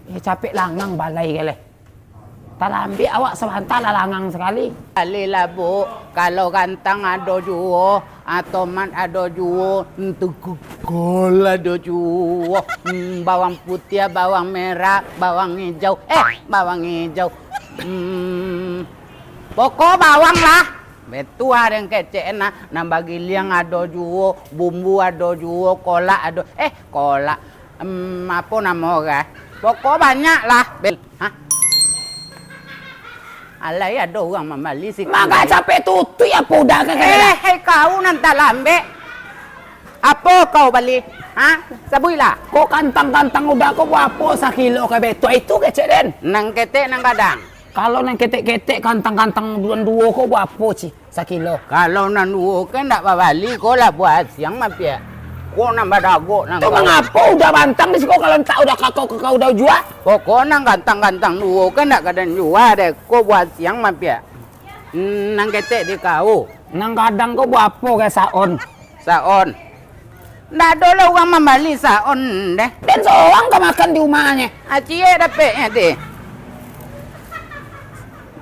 Capek langang balai kali. Tak ambil awak sebentar lah langang sekali. Kalilah bu, kalau kantang ada juo, tomat ada juo, tukul ada juo, bawang putih, bawang merah, bawang hijau, bawang hijau, pokok bawang lah. Betul ada yang kecek nah bagi liang ada juo, bumbu ada juo, kolak ada, kolak, apa nama orang? Pokok banyak lah. Hah? Alay ada orang membeli sih. Maka capek tutui apa udah ke kau nanti lambe. Apa kau beli? Ha? Sabuilah. Kau kantang-kantang udah kau buat apa sekilo ke betul itu kecek den? Nang ketek nang kadang. Kalau nang ketek-ketek kantang-kantang dua kau buat apa sih sekilo? Kalau nang dua kan nak bali kau lah buat siang mapia. Kau nambah dago nang. Tu mengapa udah bantang di sekolah kalau tak udah kau udah jual? Pokok nang gantang-gantang dua kan nak kadang jual deh. Kau buat siang mapia. Nang ketek di kau. Nang kadang kau buat apa ke saon? Saon. Ndak ada lah orang membeli saon deh. Dan seorang kau makan di rumahnya. Cie dapetnya deh.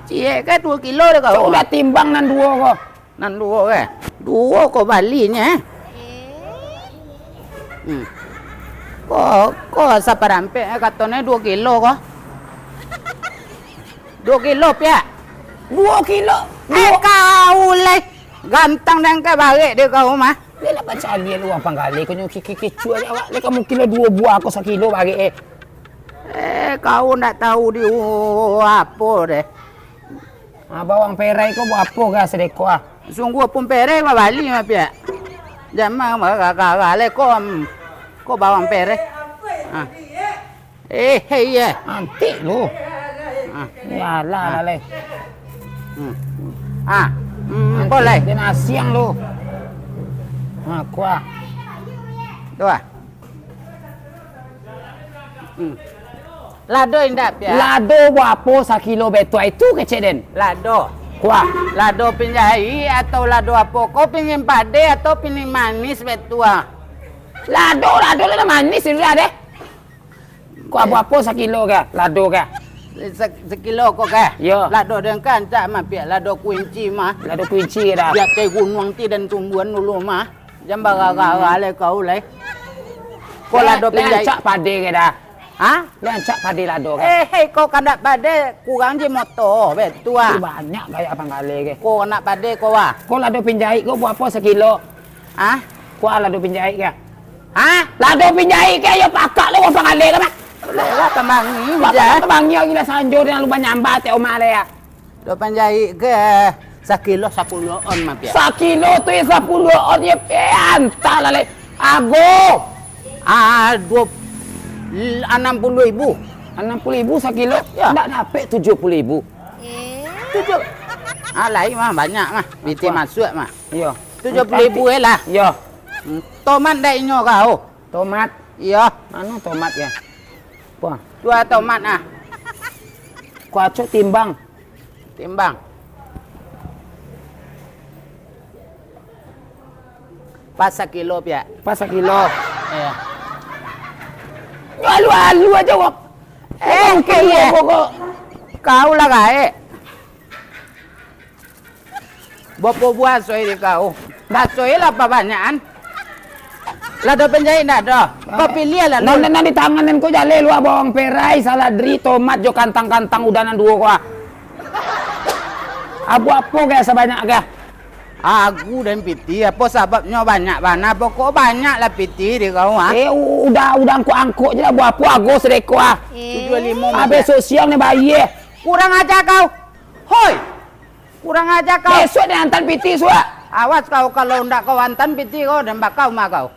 Cie kan 2 kilo deh kau. Kau udah timbang nan dua kau. Nan dua ke? Dua kau balinya. Kok saparampe katanya 2 kilo kok. 2 kilo pia. 2 kilo. Kau leh gantang dan ke balik dia kau mah. Dia nak baca dia lu apa kali kau nyuki kicu aja awak. Lek kamu kilo 2 buah aku sekilo bagi kau ndak tahu di apa deh. Bawang perai kau buat apa ke sedeko ah? Sungguh pun perai kau balik mah pia. Jangan mah lek kau bawang perai. Iya. Nanti lu. Yalah leh. Boleh. Dia nasiang lu. Kuah. Dua. Lado indah ya. Lado buat apa sekilo betul itu kecek den? Lado. Kuah. Lado pinjai atau lado apa? Kau pingin pade atau pingin manis betul? Lado lah manis sudah deh. Kuah buat apa sekilo ke? Lado ke? Sekilo kok ke? Ya. Lado dengan kancak mah pia lado kunci mah. Lado kunci dah. Biar teh gunung ti dan tumbuhan dulu mah. Jam baga le kau le. Kau lado pinjai. Lancak pade ke dah. Hah? Lancak pade lado ke? Kau kandak pade kurang je moto betul. Banyak kayak apa kali ke? Kau nak pade kau ah? Kau lado pinjai kau buat apa sekilo? Hah? Kuah lado pinjai ke? Hah? Lado pinjai ke? Ya pakak lu apa kali ke? Lah temangi Bapak temangi gila sanjo dengan lu banyak nyambat ya omah le ya. Do panjai ke sekilo 10 on mah pia. Sekilo tu ya 10 on ya antar lah le. Ago. 60.000. 60.000 sekilo. Ya. Ndak dapat 70.000. 7. Lain mah banyak mah. Biti masuk mah. Iya. 70.000 lah. Iya. Tomat dah inyo kau. Tomat. Iya. Mana tomat ya? Apa? 2 tomat ah. Kuacuk timbang. Timbang. Pas sekilo pia. Pas sekilo. Iya. Alu aja wak. Iya. Kau lah kae. Bopo buat soy di kau. Dah soy lah apa banyakan? Lado penjahit ndak ada. Kau pilih lah. Nanti tanganan kau jale lu bawang perai, saladri, tomat, jo kantang-kantang udanan dua kau. Abu apa ke sebanyak ke? Aku dan piti apa sebabnya banyak mana? Pokok banyak lah piti di kau ah. Udah angkuk je lah buat apa aku sedeko ah. 75. Habis sosial ni bayi. Kurang ajar kau. Hoi. Kurang ajar kau. Besok dia hantar piti suak. Awas kau kalau ndak kau hantar piti kau dan bakau mah kau.